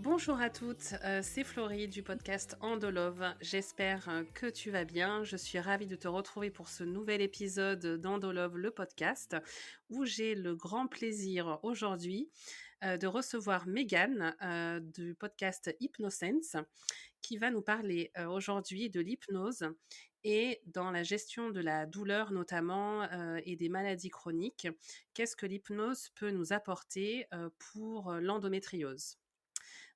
Bonjour à toutes, c'est Florie du podcast Andolove. J'espère que tu vas bien. Je suis ravie de te retrouver pour ce nouvel épisode d'Andolove, le podcast, où j'ai le grand plaisir aujourd'hui de recevoir Mégane du podcast Hypnosense, qui va nous parler aujourd'hui de l'hypnose et dans la gestion de la douleur notamment et des maladies chroniques. Qu'est-ce que l'hypnose peut nous apporter pour l'endométriose?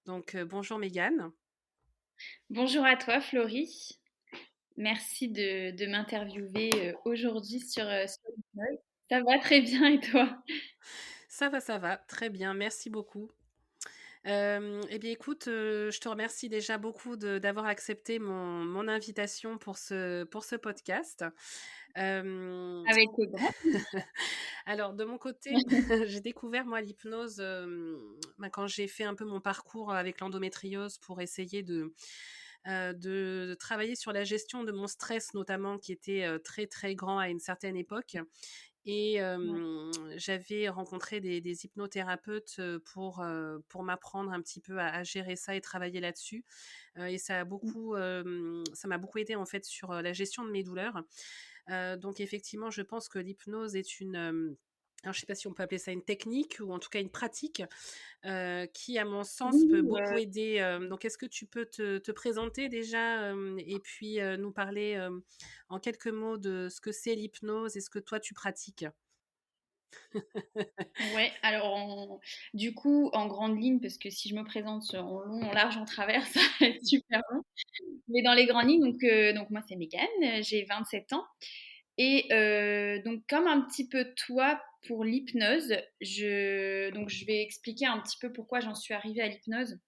Donc, bonjour Mégane. Bonjour à toi, Florie. Merci de m'interviewer aujourd'hui sur l'hypnose. Ça va très bien et toi? Ça va, très bien, merci beaucoup. Eh bien écoute, je te remercie déjà beaucoup d'avoir accepté mon invitation pour ce podcast. Hem, Avec grand alors de mon côté, plaisir. j'ai découvert moi l'hypnose, quand j'ai fait un peu mon parcours avec l'endométriose pour essayer de travailler sur la gestion de mon stress notamment qui était, très, très grand à une certaine époque. Et Ouais. j'avais rencontré des hypnothérapeutes, pour m'apprendre un petit peu à gérer ça et travailler là-dessus, et ça m'a beaucoup aidé en fait sur, la gestion de mes douleurs. Donc effectivement, je pense que l'hypnose est alors je sais pas si on peut appeler ça une technique ou en tout cas une pratique, qui à mon Oui, sens peut oui, beaucoup aider, donc est-ce que tu peux te présenter déjà, et puis, nous parler, en quelques mots de ce que c'est l'hypnose et ce que toi tu pratiques? ouais. Alors, du coup, en grande ligne, parce que si je me présente en long, en large, en travers, ça va être super long. Mais dans les grandes lignes, donc moi, c'est Mégane, j'ai 27 ans. Et donc, comme un petit peu toi pour l'hypnose, donc je vais expliquer un petit peu pourquoi j'en suis arrivée à l'hypnose.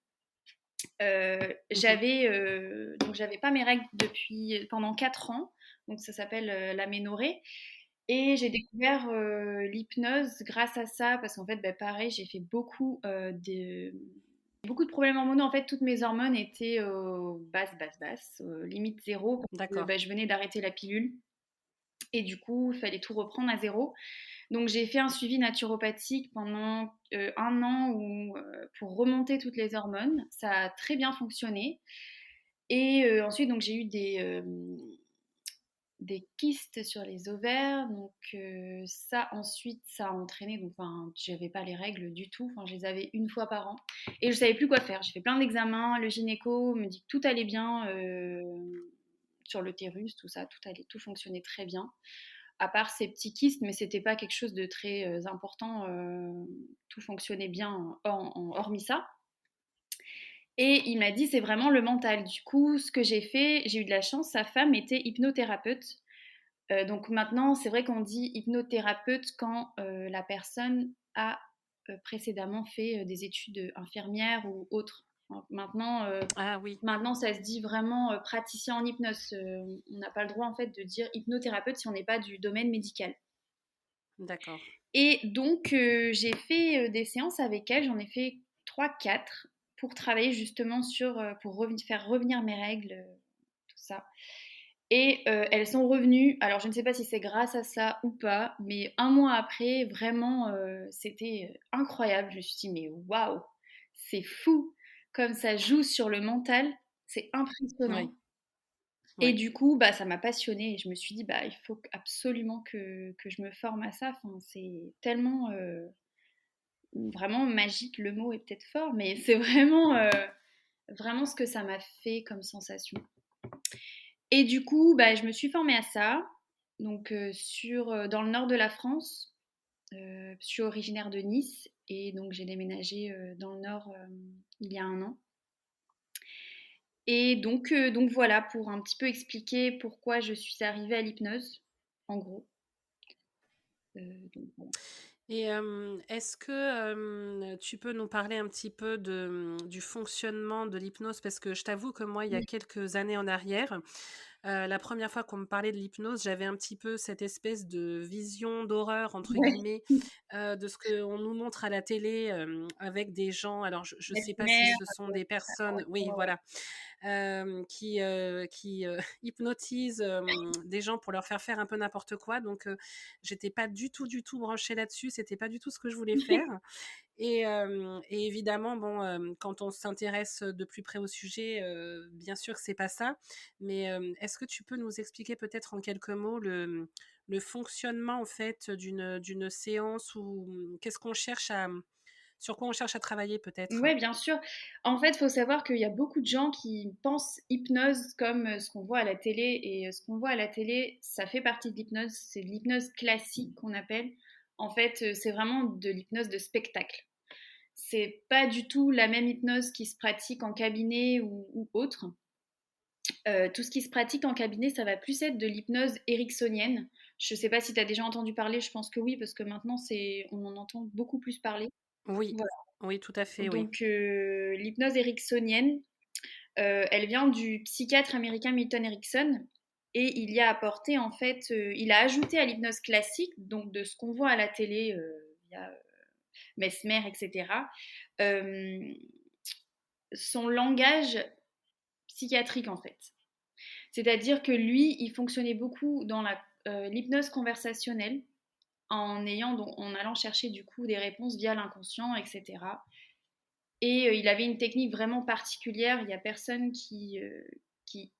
Mmh. J'avais pas mes règles depuis pendant 4 ans, donc ça s'appelle l'aménorrhée. Et j'ai découvert l'hypnose grâce à ça, parce qu'en fait, bah, pareil, j'ai fait beaucoup de problèmes hormonaux. En fait, toutes mes hormones étaient basses, limite zéro, parce que D'accord. bah, je venais d'arrêter la pilule. Et du coup, il fallait tout reprendre à zéro. Donc j'ai fait un suivi naturopathique pendant 1 an pour remonter toutes les hormones. Ça a très bien fonctionné. Et ensuite, donc j'ai eu des kystes sur les ovaires. Donc ça, ensuite, ça a entraîné. Donc, enfin, j'avais pas les règles du tout. Enfin, je les avais une fois par an. Et je savais plus quoi faire. J'ai fait plein d'examens. Le gynéco me dit que tout allait bien sur l'utérus, tout ça, tout fonctionnait très bien à part ces petits kystes, mais c'était pas quelque chose de très important. Tout fonctionnait bien hormis ça. Et il m'a dit c'est vraiment le mental. Du coup, ce que j'ai fait, j'ai eu de la chance. Sa femme était hypnothérapeute. Donc maintenant, c'est vrai qu'on dit hypnothérapeute quand la personne a précédemment fait des études infirmières ou autres. Maintenant, Ah oui, maintenant, ça se dit vraiment praticien en hypnose. On n'a pas le droit en fait de dire hypnothérapeute si on n'est pas du domaine médical. d'accord. Et donc, j'ai fait des séances avec elle, j'en ai fait 3, 4 pour travailler justement faire revenir mes règles, tout ça. Et elles sont revenues. Alors, je ne sais pas si c'est grâce à ça ou pas, mais 1 mois après, vraiment, c'était incroyable. Je me suis dit, mais waouh, c'est fou comme ça joue sur le mental, c'est Oui, impressionnant. Et oui. du coup, bah, ça m'a passionnée et je me suis dit, bah, il faut absolument que je me forme à ça. Enfin, c'est tellement vraiment magique, le mot est peut-être fort, mais c'est vraiment ce que ça m'a fait comme sensation. Et du coup, bah, je me suis formée à ça, donc dans le nord de la France. Je suis originaire de Nice et donc j'ai déménagé dans le nord il y a 1 an. Et donc voilà, pour un petit peu expliquer pourquoi je suis arrivée à l'hypnose, en gros. Donc voilà. Et est-ce que, tu peux nous parler un petit peu du fonctionnement de l'hypnose? Parce que je t'avoue que moi, il y a Oui, quelques années en arrière, la première fois qu'on me parlait de l'hypnose, j'avais un petit peu cette espèce de «vision d'horreur» entre ouais. guillemets, de ce qu'on nous montre à la télé, avec des gens alors je sais pas si Mesmer, ce sont des ouais, personnes oui, ouais, ouais. voilà, qui hypnotisent, des gens pour leur faire un peu n'importe quoi donc j'étais pas du tout branchée là-dessus, c'était pas du tout ce que je voulais faire Et évidemment, bon, quand on s'intéresse de plus près au sujet, bien sûr que c'est pas ça. Mais est-ce que tu peux nous expliquer peut-être en quelques mots le fonctionnement en fait d'une séance ou qu'est-ce qu'on cherche à sur quoi on cherche à travailler peut-être? Ouais, bien sûr. En fait, il faut savoir qu'il y a beaucoup de gens qui pensent hypnose comme ce qu'on voit à la télé. Et ce qu'on voit à la télé, ça fait partie de l'hypnose. C'est de l'hypnose classique qu'on appelle. En fait, c'est vraiment de l'hypnose de spectacle. C'est pas du tout la même hypnose qui se pratique en cabinet ou autre. Tout ce qui se pratique en cabinet, ça va plus être de l'hypnose ericksonienne. Je sais pas si tu as déjà entendu parler, je pense que oui, parce que maintenant, on en entend beaucoup plus parler. Oui, Voilà. oui, tout à fait, oui. Donc, l'hypnose ericksonienne, elle vient du psychiatre américain Milton Erickson. Et il y a apporté, en fait, il a ajouté à l'hypnose classique, donc de ce qu'on voit à la télé via Mesmer, etc., euh, son langage psychiatrique, en fait. C'est-à-dire que lui, il fonctionnait beaucoup dans l'hypnose conversationnelle, en allant chercher du coup des réponses via l'inconscient, etc. Et il avait une technique vraiment particulière. Il n'y a personne qui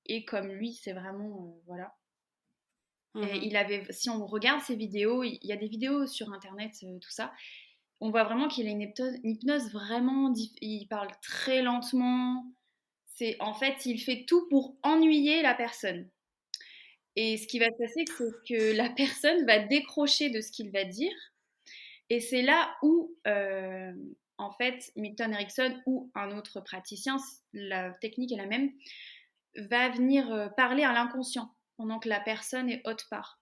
est comme lui. C'est vraiment voilà. Et Mhm. si on regarde ses vidéos, il y a des vidéos sur internet, tout ça. On voit vraiment qu'il a une hypnose vraiment. Il parle très lentement. En fait, il fait tout pour ennuyer la personne. Et ce qui va se passer, c'est que la personne va décrocher de ce qu'il va dire. Et c'est là où, en fait, Milton Erickson ou un autre praticien, la technique est la même, va venir parler à l'inconscient pendant que la personne est autre part.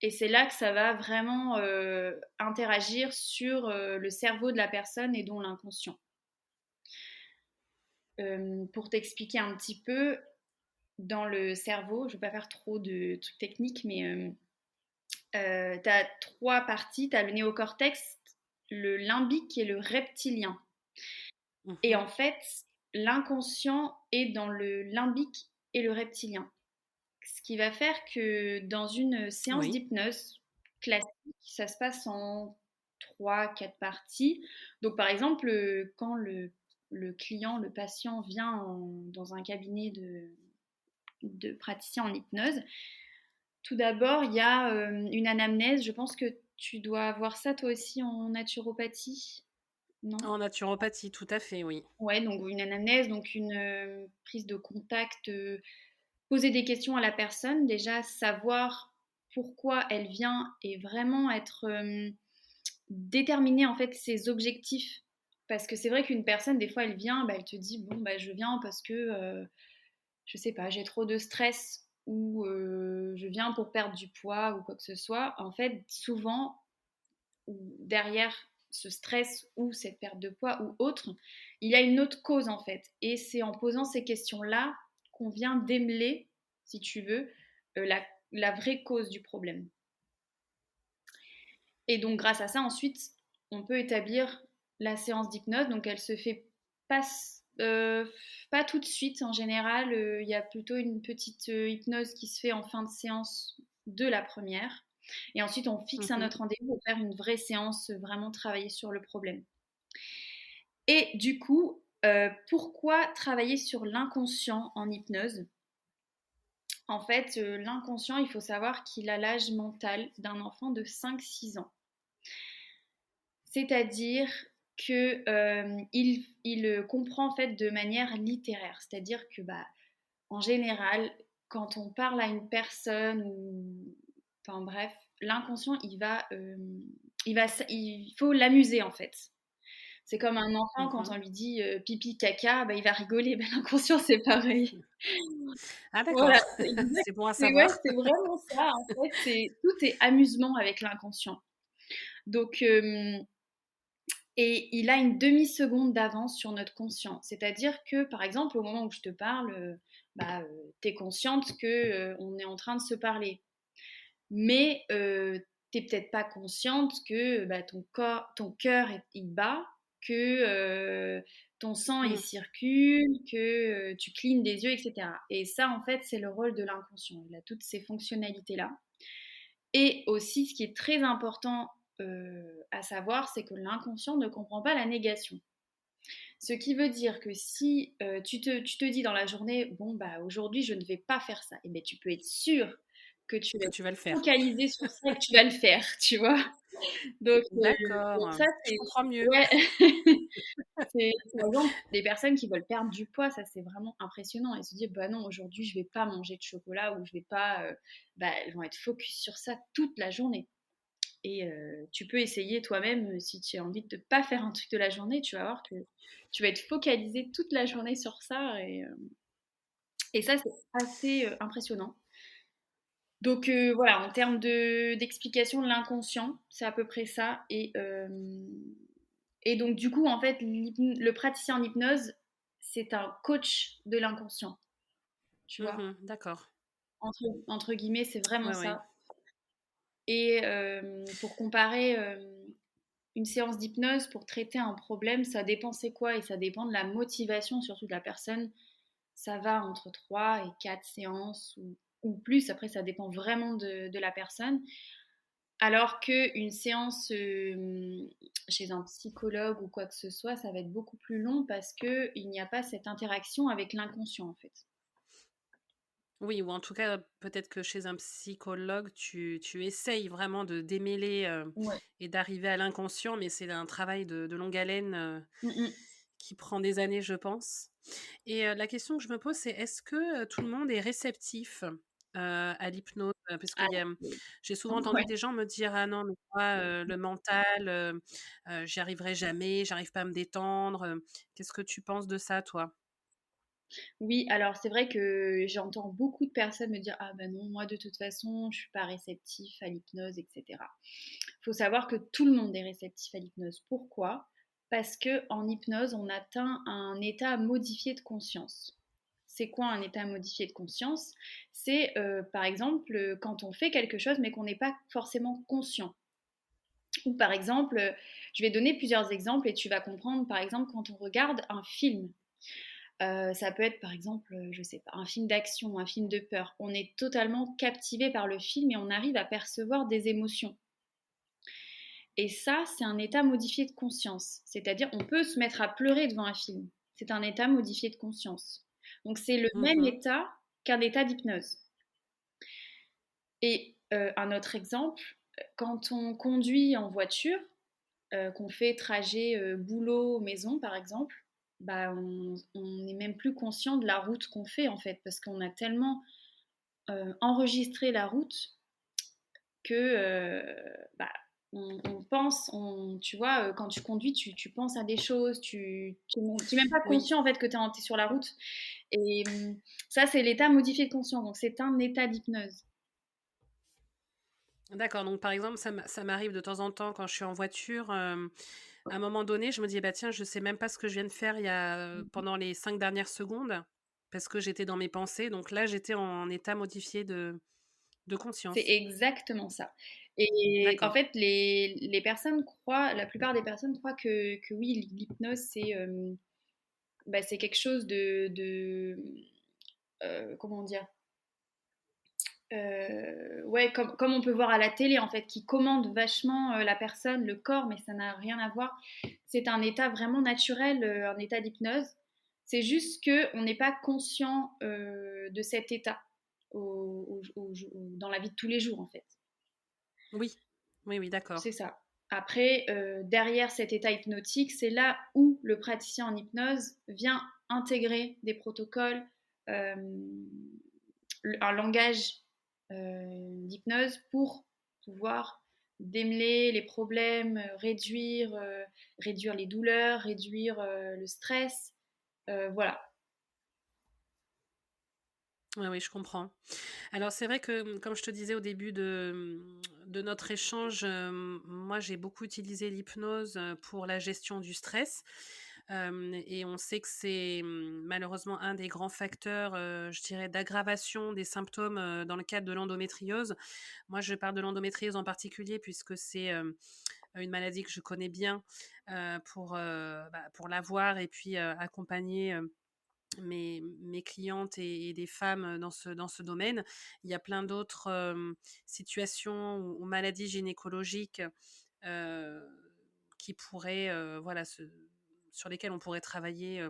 Et c'est là que ça va vraiment interagir sur le cerveau de la personne et dont l'inconscient. Pour t'expliquer un petit peu, dans le cerveau, je ne vais pas faire trop de trucs techniques, mais tu as trois parties. Tu as le néocortex, le limbique et le reptilien. Et Mhm. en fait, l'inconscient est dans le limbique et le reptilien. Ce qui va faire que dans une séance Oui. d'hypnose classique, ça se passe en trois, quatre parties. Donc par exemple, quand le client, le patient vient dans un cabinet de praticien en hypnose, tout d'abord, il y a une anamnèse. Je pense que tu dois avoir ça toi aussi en naturopathie, non? En naturopathie, tout à fait, oui. Ouais, donc une anamnèse, donc une prise de contact, poser des questions à la personne, déjà savoir pourquoi elle vient et vraiment être déterminer en fait ses objectifs. Parce que c'est vrai qu'une personne, des fois, elle vient, bah, elle te dit, bon, bah, je viens parce que, je sais pas, j'ai trop de stress ou je viens pour perdre du poids ou quoi que ce soit. En fait, souvent, derrière ce stress ou cette perte de poids ou autre, il y a une autre cause en fait. Et c'est en posant ces questions-là qu'on vient démêler, si tu veux, la vraie cause du problème. Et donc grâce à ça, ensuite, on peut établir la séance d'hypnose. Donc elle se fait pas, pas tout de suite. En général, il y a plutôt une petite hypnose qui se fait en fin de séance de la première. Et ensuite, on fixe un Mhm. autre rendez-vous pour faire une vraie séance, vraiment travailler sur le problème. Et du coup, pourquoi travailler sur l'inconscient en hypnose? En fait, l'inconscient, il faut savoir qu'il a l'âge mental d'un enfant de 5-6 ans. C'est-à-dire que il comprend en fait de manière littéraire. C'est-à-dire que bah, en général, quand on parle à une personne ou enfin bref, l'inconscient il faut l'amuser en fait. C'est comme un enfant quand on Mhm. lui dit pipi caca, bah, il va rigoler. Bah, l'inconscient c'est pareil. Ah d'accord, Voilà, c'est exact. c'est bon à C'est ouais, savoir. c'est vraiment ça en fait. Tout est amusement avec l'inconscient. Donc et il a une demi-seconde d'avance sur notre conscient. C'est-à-dire que, par exemple, au moment où je te parle, tu es consciente qu'on est en train de se parler. Mais tu n'es peut-être pas consciente que ton cœur, il bat, que ton sang, il Mm. circule, que tu clignes des yeux, etc. Et ça, en fait, c'est le rôle de l'inconscient. Il a toutes ces fonctionnalités-là. Et aussi, ce qui est très important à savoir, c'est que l'inconscient ne comprend pas la négation. Ce qui veut dire que si tu te dis dans la journée, bon, bah aujourd'hui, je ne vais pas faire ça, et bien tu peux être sûr que tu vas Que être tu vas le faire. focalisé sur ça et que tu vas le faire, tu vois. Donc, donc D'accord, ça, je c'est comprends mieux. ouais, c'est par exemple des personnes qui veulent perdre du poids, ça c'est vraiment impressionnant. Elles se disent, bah non, aujourd'hui, je vais pas manger de chocolat ou je vais pas, bah, elles vont être focus sur ça toute la journée. Et tu peux essayer toi-même, si tu as envie de ne pas faire un truc de la journée, tu vas voir que tu vas être focalisé toute la journée sur ça. Et ça, c'est assez impressionnant. Donc voilà, en termes d'explication de l'inconscient, c'est à peu près ça. Et donc du coup, en fait, le praticien en hypnose, c'est un coach de l'inconscient, tu vois. Mmh, d'accord. Entre guillemets, c'est vraiment Ouais, ouais. ça. Et pour comparer, une séance d'hypnose pour traiter un problème, ça dépend c'est quoi et ça dépend de la motivation surtout de la personne. Ça va entre 3 et 4 séances ou plus, après ça dépend vraiment de la personne. Alors qu'une séance chez un psychologue ou quoi que ce soit, ça va être beaucoup plus long parce qu'il n'y a pas cette interaction avec l'inconscient en fait. Oui, ou en tout cas, peut-être que chez un psychologue, tu essayes vraiment de démêler, Ouais. et d'arriver à l'inconscient, mais c'est un travail de longue haleine, Mm, mm. qui prend des années, je pense. Et la question que je me pose, c'est est-ce que, tout le monde est réceptif, à l'hypnose? Parce Ah, qu'il y a j'ai souvent ouais. entendu des gens me dire: «Ah non, mais moi, le mental, j'y arriverai jamais, j'arrive pas à me détendre», Qu'est-ce que tu penses de ça, toi? Oui, alors c'est vrai que j'entends beaucoup de personnes me dire: «Ah bah non, moi de toute façon, je suis pas réceptif à l'hypnose et cetera». Faut savoir que tout le monde est réceptif à l'hypnose. Pourquoi? Parce qu'en hypnose, on atteint un état modifié de conscience. C'est quoi un état modifié de conscience? C'est, par exemple, quand on fait quelque chose mais qu'on n'est pas forcément conscient. Ou par exemple, je vais donner plusieurs exemples et tu vas comprendre, par exemple, quand on regarde un film. Ça peut être par exemple, je sais pas, un film d'action, un film de peur. On est totalement captivé par le film et on arrive à percevoir des émotions. Et ça, c'est un état modifié de conscience. C'est-à-dire, on peut se mettre à pleurer devant un film. C'est un état modifié de conscience. Donc, c'est le même Mmh. état qu'un état d'hypnose. Et un autre exemple, quand on conduit en voiture, qu'on fait trajet boulot-maison, par exemple, bah, on n'est même plus conscient de la route qu'on fait, en fait, parce qu'on a tellement enregistré la route que bah, on pense, tu vois, quand tu conduis, tu penses à des choses, tu n'es même pas Oui, conscient en fait que tu es sur la route. Et ça, c'est l'état modifié de conscience, donc c'est un état d'hypnose. d'accord, donc par exemple, ça m'arrive de temps en temps quand je suis en voiture, à un moment donné, je me dis: «Bah, tiens, je sais même pas ce que je viens de faire il y a, pendant les 5 dernières secondes», parce que j'étais dans mes pensées, donc là, j'étais en état modifié de C'est conscience. exactement ça. Et en D'accord. fait, les personnes croient, la plupart des personnes croient que oui, l'hypnose, bah, c'est quelque chose comment dire, ouais, comme on peut voir à la télé, en fait, qui commande vachement la personne, le corps, mais ça n'a rien à voir. C'est un état vraiment naturel, un état d'hypnose. C'est juste qu'on n'est pas conscient de cet état dans la vie de tous les jours, en fait. Oui. Oui, oui, C'est d'accord. ça. Après, derrière cet état hypnotique, c'est là où le praticien en hypnose vient intégrer des protocoles, euh, un langage d'hypnose pour pouvoir démêler les problèmes, réduire les douleurs, réduire le stress. Voilà. Oui, oui, je comprends. Alors c'est vrai que, comme je te disais au début de notre échange, moi j'ai beaucoup utilisé l'hypnose, pour la gestion du stress. Et on sait que c'est, malheureusement un des grands facteurs, je dirais d'aggravation des symptômes, dans le cadre de l'endométriose. Moi je parle de l'endométriose en particulier puisque c'est, une maladie que je connais bien, pour l'avoir et puis, accompagner, mes clientes et des femmes dans ce domaine. Il y a plein d'autres situations ou maladies gynécologiques euh, qui pourraient, voilà, sur lesquels on pourrait travailler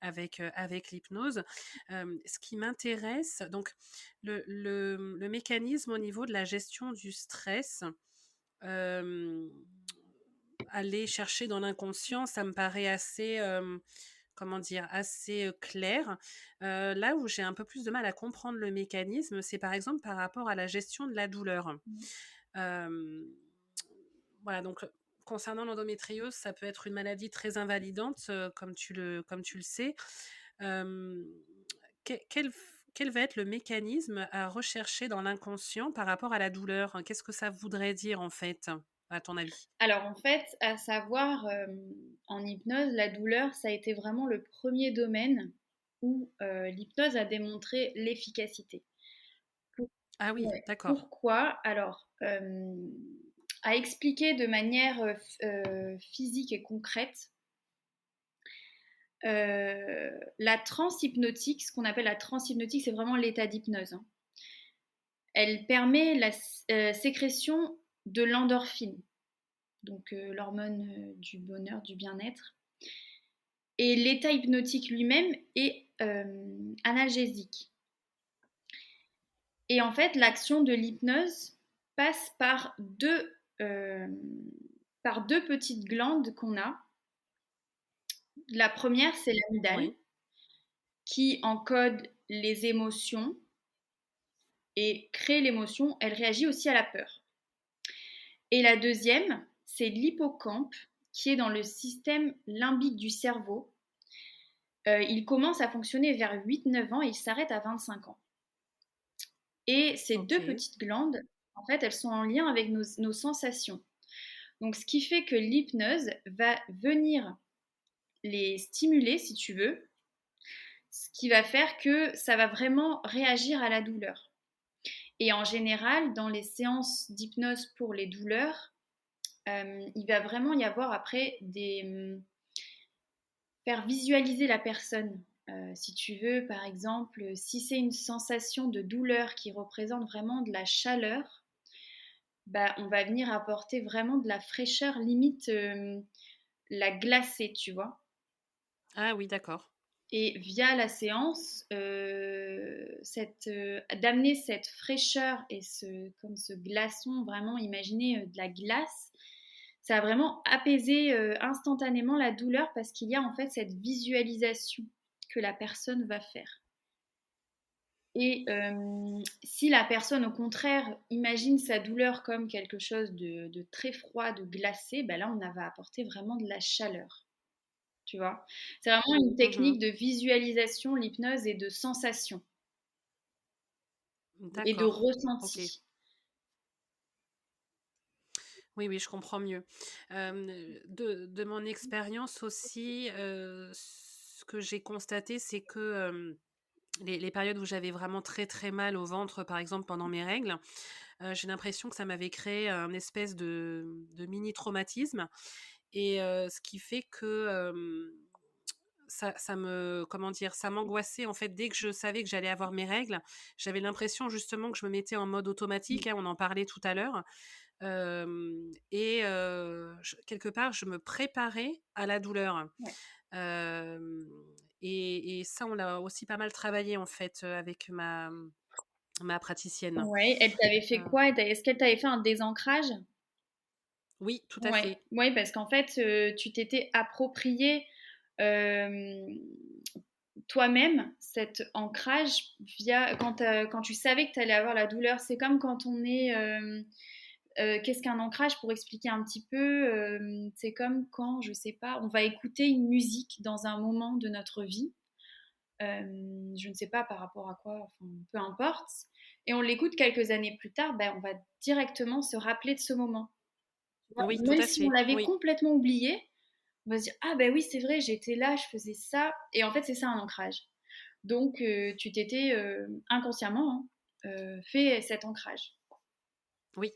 avec l'hypnose. Ce qui m'intéresse, donc le mécanisme au niveau de la gestion du stress, euh, aller chercher dans l'inconscient, ça me paraît assez, comment dire, assez clair. Là où j'ai un peu plus de mal à comprendre le mécanisme, c'est par exemple par rapport à la gestion de la douleur. Mmh. Euh, voilà, donc concernant l'endométriose, ça peut être une maladie très invalidante, comme tu le sais. Euh, quel, quel va être le mécanisme à rechercher dans l'inconscient par rapport à la douleur? Qu'est-ce que ça voudrait dire en fait, à ton avis? Alors en fait, à savoir, en hypnose, la douleur, ça a été vraiment le premier domaine où l'hypnose a démontré l'efficacité. Pour- Ah oui, ouais. d'accord. Pourquoi? Alors, à expliquer de manière physique et concrète, la transe hypnotique, ce qu'on appelle la transe hypnotique, c'est vraiment l'état d'hypnose, hein. Elle permet la sécrétion de l'endorphine, donc l'hormone du bonheur, du bien-être. Et l'état hypnotique lui-même est analgésique. Et en fait, l'action de l'hypnose passe euh, par deux petites glandes qu'on a. La première, c'est l'amygdale, Oui, qui encode les émotions et crée l'émotion. Elle réagit aussi à la peur. Et la deuxième, c'est l'hippocampe, qui est dans le système limbique du cerveau. Il commence à fonctionner vers 8-9 ans et il s'arrête à 25 ans. Et ces deux ok. petites glandes, en fait, elles sont en lien avec nos sensations. Donc, ce qui fait que l'hypnose va venir les stimuler, si tu veux, ce qui va faire que ça va vraiment réagir à la douleur. Et en général, dans les séances d'hypnose pour les douleurs, il va vraiment y avoir après faire visualiser la personne. Si tu veux, par exemple, si c'est une sensation de douleur qui représente vraiment de la chaleur, bah, on va venir apporter vraiment de la fraîcheur, limite la glacer, tu vois. Ah oui, d'accord. Et via la séance, d'amener cette fraîcheur et comme ce glaçon, vraiment, imaginez de la glace, ça va vraiment apaiser instantanément la douleur parce qu'il y a en fait cette visualisation que la personne va faire. Et si la personne, au contraire, imagine sa douleur comme quelque chose de très froid, de glacé, ben là, on va apporter vraiment de la chaleur. Tu vois? C'est vraiment une Mhm. technique de visualisation, l'hypnose, et de sensation et de D'accord. Ok. ressenti. Oui, oui, je comprends mieux. De mon expérience aussi, ce que j'ai constaté, c'est que les périodes où j'avais vraiment très très mal au ventre, par exemple pendant mes règles, j'ai l'impression que ça m'avait créé un espèce de mini traumatisme. Et ce qui fait que ça me, comment dire, ça m'angoissait en fait dès que je savais que j'allais avoir mes règles. J'avais l'impression justement que je me mettais en mode automatique, hein, on en parlait tout à l'heure. Et quelque part, je me préparais à la douleur. Ouais. Euh, et ça, on l'a aussi pas mal travaillé en fait avec ma praticienne. Ouais, elle t'avait fait Euh, quoi? Est-ce qu'elle t'avait fait un désancrage? oui, tout à Ouais, fait. ouais, parce qu'en fait, tu t'étais approprié euh, toi-même cet ancrage via quand tu savais que tu allais avoir la douleur. C'est comme quand on est qu'est-ce qu'un ancrage pour expliquer un petit peu c'est comme quand, je sais pas, on va écouter une musique dans un moment de notre vie, je ne sais pas par rapport à quoi, enfin, peu importe, et on l'écoute quelques années plus tard, ben, on va directement se rappeler de ce moment. Oui, tout Même à si on fait. l'avait Oui, complètement oublié, on va se dire ah ben oui c'est vrai, j'étais là, je faisais ça, et en fait c'est ça un ancrage. Donc tu t'étais inconsciemment fait cet ancrage. oui,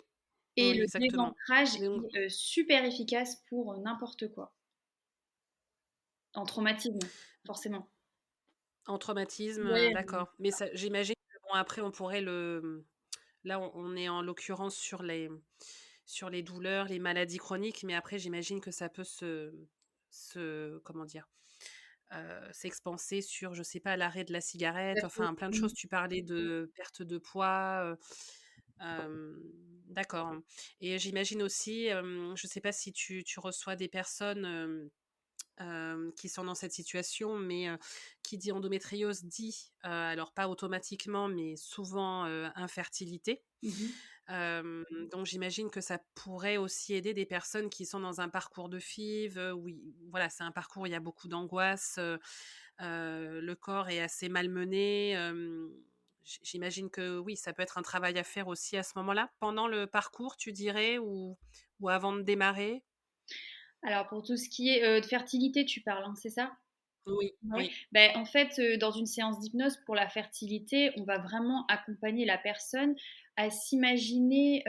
Et oui, le exactement. désancrage Donc, est super efficace pour n'importe quoi. En traumatisme, forcément. en traumatisme, Ouais, d'accord. Mais ça, j'imagine que bon, après, on pourrait le. Là, on est en l'occurrence sur sur les douleurs, les maladies chroniques, mais après j'imagine que ça peut comment dire? S'expanser sur, je sais pas, l'arrêt de la cigarette, enfin plein de choses. Tu parlais de perte de poids, hem, d'accord, et j'imagine aussi, je sais pas si tu reçois des personnes, qui sont dans cette situation, mais qui dit endométriose dit, alors pas automatiquement, mais souvent, infertilité. Mmh. Donc j'imagine que ça pourrait aussi aider des personnes qui sont dans un parcours de FIV, où voilà, c'est un parcours où il y a beaucoup d'angoisse, le corps est assez malmené, j'imagine que oui, ça peut être un travail à faire aussi à ce moment-là? Pendant le parcours, tu dirais, ou avant de démarrer? Alors pour tout ce qui est, de fertilité, tu parles, hein, c'est ça? Oui, Ouais. oui. Ben en fait, dans une séance d'hypnose pour la fertilité, on va vraiment accompagner la personne à s'imaginer,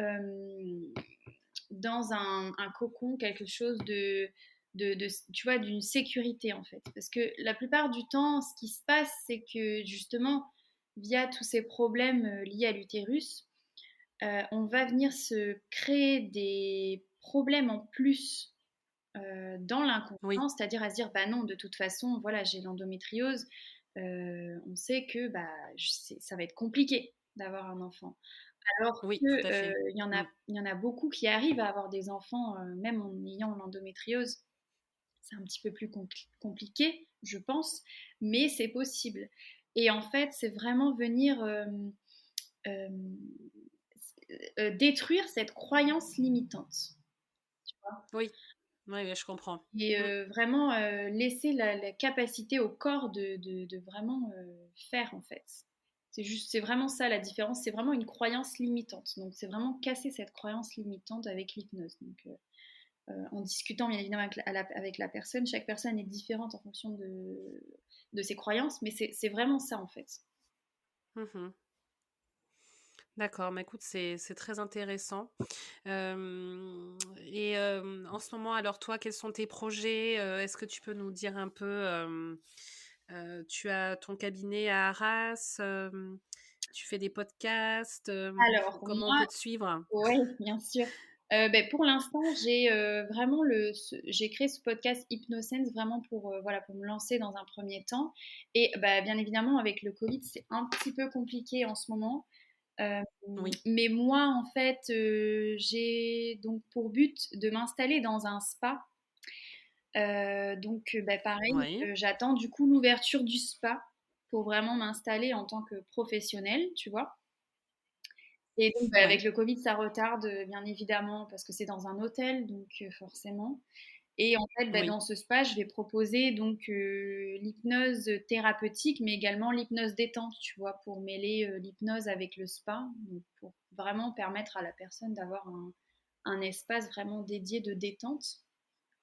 dans un cocon, quelque chose de tu vois, d'une sécurité, en fait. Parce que la plupart du temps, ce qui se passe, c'est que justement, via tous ces problèmes, liés à l'utérus, on va venir se créer des problèmes en plus dans Oui, l'inconscient, c'est-à-dire à se dire: «Bah non, de toute façon, voilà, j'ai l'endométriose, on sait que, bah, ça va être compliqué d'avoir un enfant». Alors oui, que, tout à fait. Mmh. il y en a beaucoup qui arrivent à avoir des enfants, même en ayant l'endométriose. C'est un petit peu plus compliqué, je pense, mais c'est possible. Et en fait, c'est vraiment venir, hem, détruire cette croyance limitante. Oui, oui, oui, je comprends. Et Mmh. vraiment, laisser la capacité au corps de vraiment, faire, en fait. C'est vraiment ça la différence, c'est vraiment une croyance limitante. Donc c'est vraiment casser cette croyance limitante avec l'hypnose. Donc en discutant bien évidemment avec la personne, chaque personne est différente en fonction de ses croyances, mais c'est vraiment ça, en fait. Mmh. D'accord, mais écoute, c'est très intéressant. Et en ce moment, alors toi, quels sont tes projets? Est-ce que tu peux nous dire un peu, tu as ton cabinet à Arras, tu fais des podcasts, Alors comment on moi peut te suivre? ouais, bien sûr. Beh, pour l'instant, j'ai, vraiment j'ai créé ce podcast Hypnosense vraiment pour, voilà, pour me lancer dans un premier temps. Et bah, bien évidemment avec le Covid, c'est un petit peu compliqué en ce moment. Hem, Oui, mais moi, en fait, j'ai donc pour but de m'installer dans un spa. Donc bah, pareil, oui, j'attends du coup l'ouverture du spa pour vraiment m'installer en tant que professionnelle, tu vois? Et donc, bah, avec oui, le Covid, ça retarde, bien évidemment, parce que c'est dans un hôtel, donc forcément. Et en fait, bah, oui, dans ce spa, je vais proposer donc l'hypnose thérapeutique, mais également l'hypnose détente, tu vois? Pour mêler, l'hypnose avec le spa, donc pour vraiment permettre à la personne d'avoir un espace vraiment dédié de détente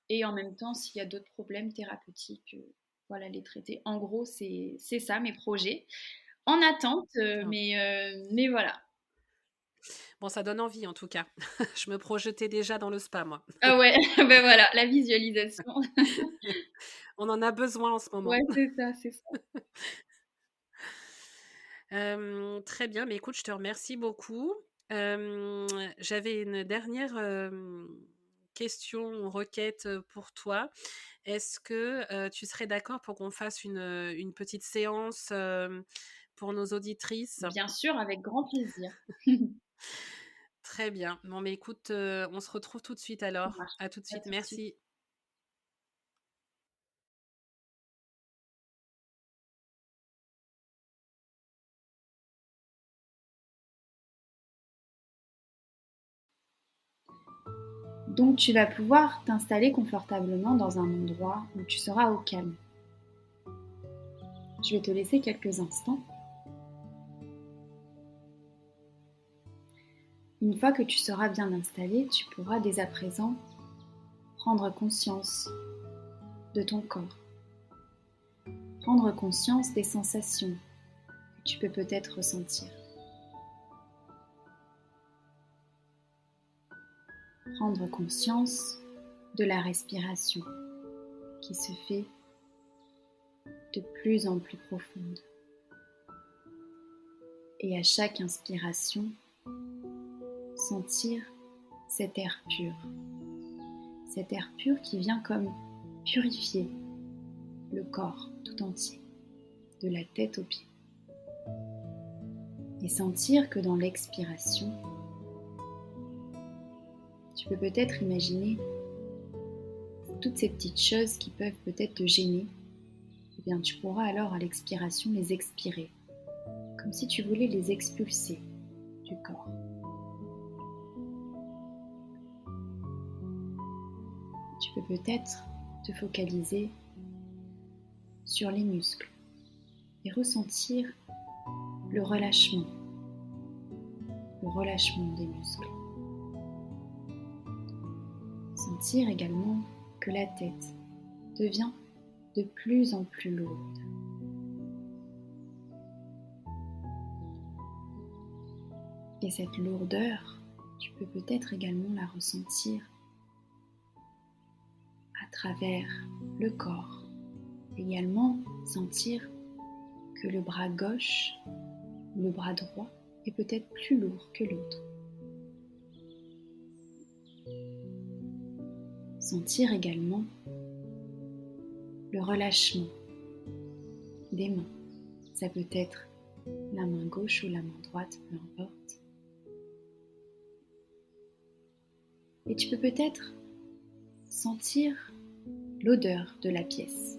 et en même temps, s'il y a d'autres problèmes thérapeutiques, voilà, les traiter. En gros, c'est ça mes projets. En attente, OK. mais voilà. Bon, ça donne envie en tout cas. Je me projetais déjà dans le spa, moi. Ah ouais, ben voilà, la visualisation. On en a besoin en ce Ouais, moment. c'est ça, c'est ça. Très bien, mais écoute, je te remercie beaucoup. Hem, J'avais une dernière, question ou requête, pour toi. Est-ce que, tu serais d'accord pour qu'on fasse une petite séance, pour nos auditrices? Bien sûr, avec grand plaisir. Très bien. Bon, mais écoute, on se retrouve tout de suite Ça alors. marche. À tout de À suite. tout de suite. Merci. Donc tu vas pouvoir t'installer confortablement dans un endroit où tu seras au calme. Je vais te laisser quelques instants. Une fois que tu seras bien installé, tu pourras dès à présent prendre conscience de ton corps, prendre conscience des sensations que tu peux peut-être ressentir, prendre conscience de la respiration qui se fait de plus en plus profonde. Et à chaque inspiration, sentir cet air pur qui vient comme purifier le corps tout entier, de la tête aux pieds. Et sentir que dans l'expiration, tu peux peut-être imaginer toutes ces petites choses qui peuvent peut-être te gêner. Eh bien, tu pourras alors à l'expiration les expirer, comme si tu voulais les expulser du corps. Tu peux peut-être te focaliser sur les muscles et ressentir le relâchement des muscles. Sentir également que la tête devient de plus en plus lourde. Et cette lourdeur, tu peux peut-être également la ressentir à travers le corps. Également sentir que le bras gauche ou le bras droit est peut-être plus lourd que l'autre. Sentir également le relâchement des mains. Ça peut être la main gauche ou la main droite, peu importe. Et tu peux peut-être sentir l'odeur de la pièce.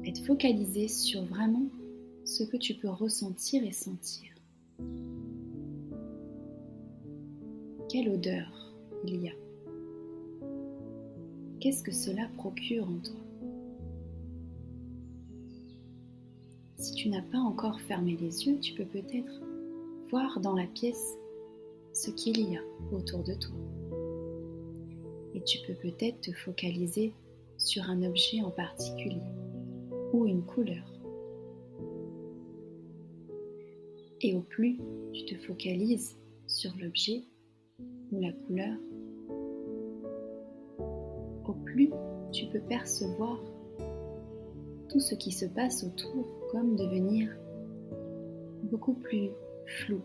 Être focalisé sur vraiment ce que tu peux ressentir et sentir. Quelle odeur il y a? Qu'est-ce que cela procure en toi? Si tu n'as pas encore fermé les yeux, tu peux peut-être voir dans la pièce ce qu'il y a autour de toi. Et tu peux peut-être te focaliser sur un objet en particulier ou une couleur. Et au plus tu te focalises sur l'objet ou la couleur, au plus tu peux percevoir tout ce qui se passe autour comme devenir beaucoup plus flou.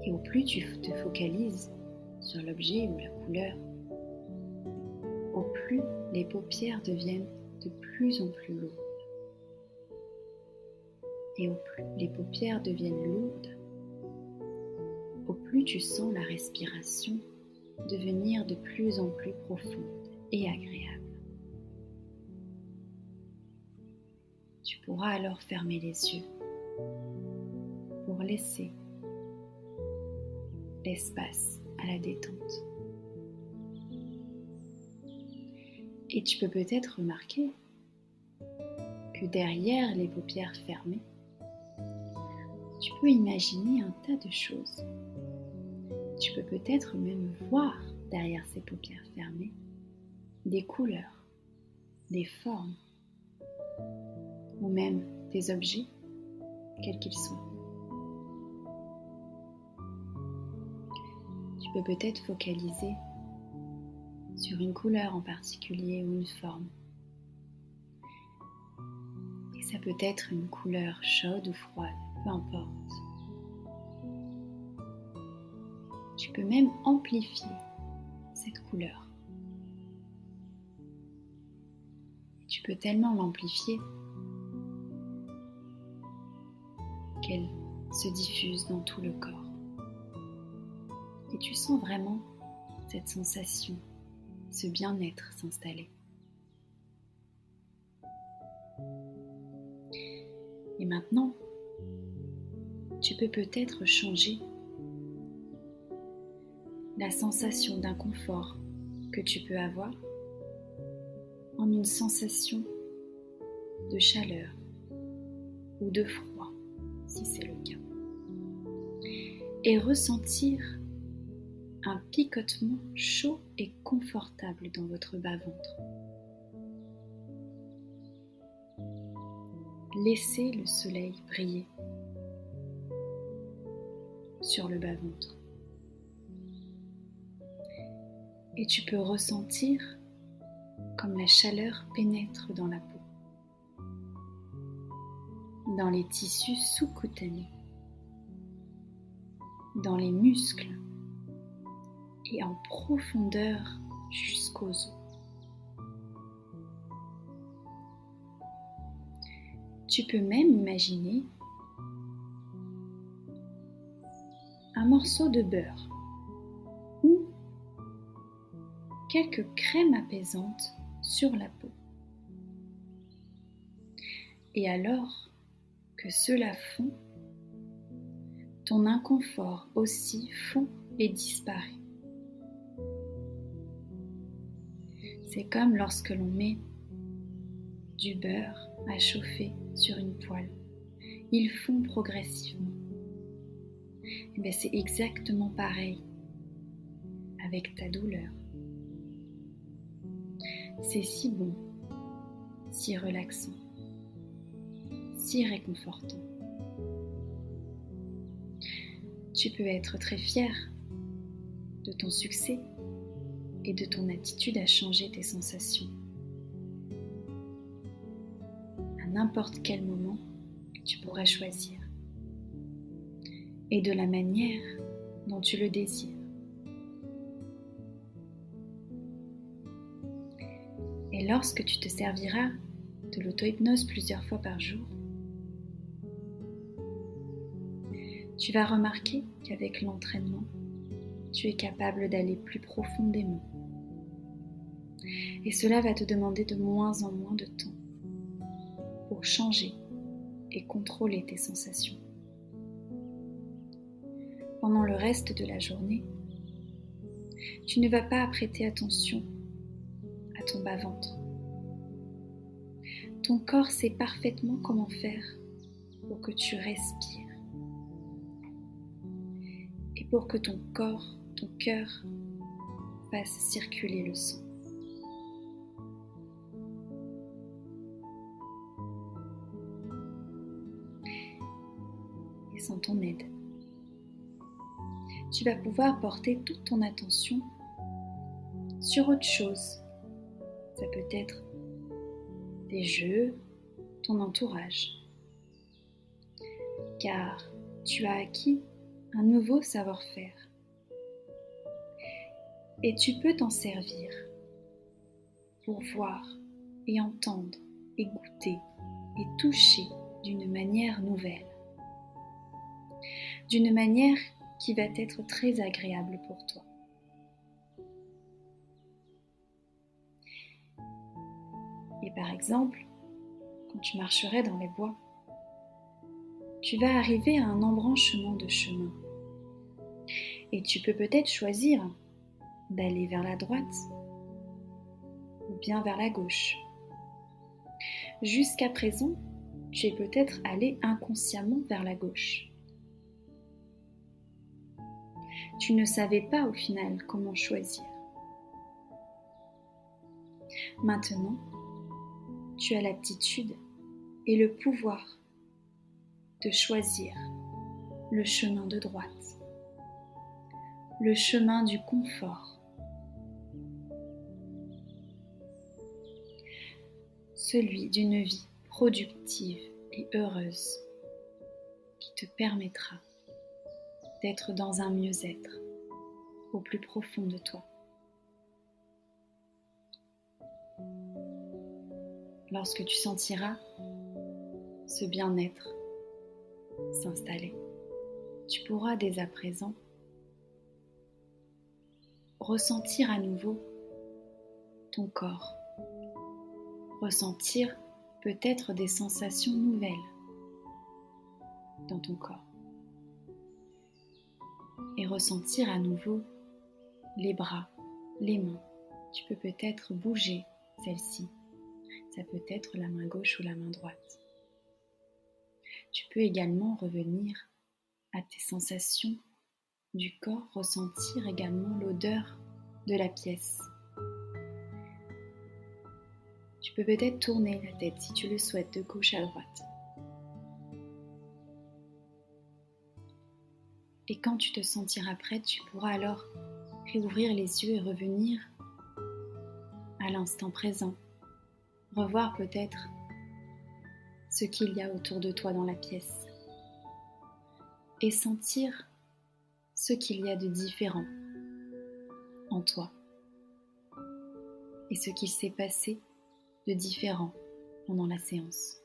Et au plus tu te focalises sur l'objet ou la couleur, au plus les paupières deviennent de plus en plus lourdes. Et au plus les paupières deviennent lourdes, au plus tu sens la respiration devenir de plus en plus profonde et agréable. Tu pourras alors fermer les yeux pour laisser l'espace à la détente. Et tu peux peut-être remarquer que derrière les paupières fermées, tu peux imaginer un tas de choses. Tu peux peut-être même voir derrière ces paupières fermées des couleurs, des formes ou même des objets, quels qu'ils soient. Tu peux peut-être focaliser sur une couleur en particulier ou une forme. Et ça peut être une couleur chaude ou froide, peu importe. Tu peux même amplifier cette couleur. Tu peux tellement l'amplifier qu'elle se diffuse dans tout le corps. Et tu sens vraiment cette sensation, ce bien-être s'installer. Et maintenant, tu peux peut-être changer la sensation d'inconfort que tu peux avoir en une sensation de chaleur ou de froid, si c'est le cas. Et ressentir un picotement chaud et confortable dans votre bas-ventre. Laissez le soleil briller sur le bas-ventre. Et tu peux ressentir comme la chaleur pénètre dans la peau, dans les tissus sous-cutanés. dans les muscles et en profondeur jusqu'aux os. Tu peux même imaginer un morceau de beurre ou quelques crèmes apaisantes sur la peau. Et alors que cela fond, ton inconfort aussi fond et disparaît. C'est comme lorsque l'on met du beurre à chauffer sur une poêle. Il fond progressivement. Et bien c'est exactement pareil avec ta douleur. C'est si bon, si relaxant, si réconfortant. Tu peux être très fier de ton succès et de ton attitude à changer tes sensations. À n'importe quel moment, tu pourras choisir. Et de la manière dont tu le désires. Et lorsque tu te serviras de l'auto-hypnose plusieurs fois par jour, tu vas remarquer qu'avec l'entraînement, tu es capable d'aller plus profondément. Et cela va te demander de moins en moins de temps pour changer et contrôler tes sensations. Pendant le reste de la journée, tu ne vas pas prêter attention à ton bas-ventre. Ton corps sait parfaitement comment faire pour que tu respires et pour que ton corps, ton cœur fasse circuler le sang. Et sans ton aide, tu vas pouvoir porter toute ton attention sur autre chose. Ça peut être des jeux, ton entourage. Car tu as acquis un nouveau savoir-faire. Et tu peux t'en servir pour voir et entendre et goûter et toucher d'une manière nouvelle. D'une manière qui va être très agréable pour toi. Et par exemple, quand tu marcherais dans les bois, tu vas arriver à un embranchement de chemin. Et tu peux peut-être choisir d'aller vers la droite ou bien vers la gauche. Jusqu'à présent, tu es peut-être allé inconsciemment vers la gauche. Tu ne savais pas au final comment choisir. Maintenant, tu as l'aptitude et le pouvoir de choisir le chemin de droite, le chemin du confort, celui d'une vie productive et heureuse qui te permettra d'être dans un mieux-être au plus profond de toi. Lorsque tu sentiras ce bien-être s'installer, tu pourras dès à présent ressentir à nouveau ton corps, ressentir peut-être des sensations nouvelles dans ton corps et ressentir à nouveau les bras, les mains. Tu peux peut-être bouger celle-ci. Ça peut être la main gauche ou la main droite. Tu peux également revenir à tes sensations du corps, ressentir également l'odeur de la pièce. Tu peux peut-être tourner la tête si tu le souhaites de gauche à droite. Et quand tu te sentiras prête, tu pourras alors réouvrir les yeux et revenir à l'instant présent. Revoir peut-être ce qu'il y a autour de toi dans la pièce. Et sentir ce qu'il y a de différent en toi et ce qu'il s'est passé de différent pendant la séance.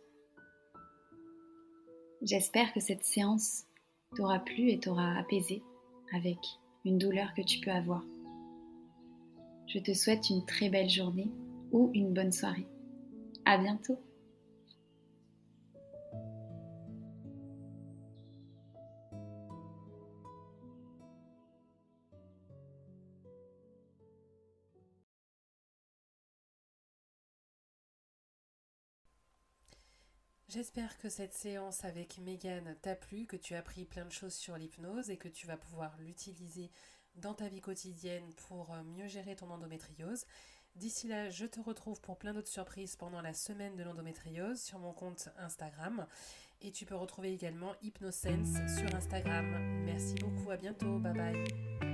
J'espère que cette séance t'aura plu et t'aura apaisé avec une douleur que tu peux avoir. Je te souhaite une très belle journée ou une bonne soirée. À bientôt! J'espère que cette séance avec Megan t'a plu, que tu as appris plein de choses sur l'hypnose et que tu vas pouvoir l'utiliser dans ta vie quotidienne pour mieux gérer ton endométriose. D'ici là, je te retrouve pour plein d'autres surprises pendant la semaine de l'endométriose sur mon compte Instagram. Et tu peux retrouver également Hypnosense sur Instagram. Merci beaucoup, à bientôt, bye bye.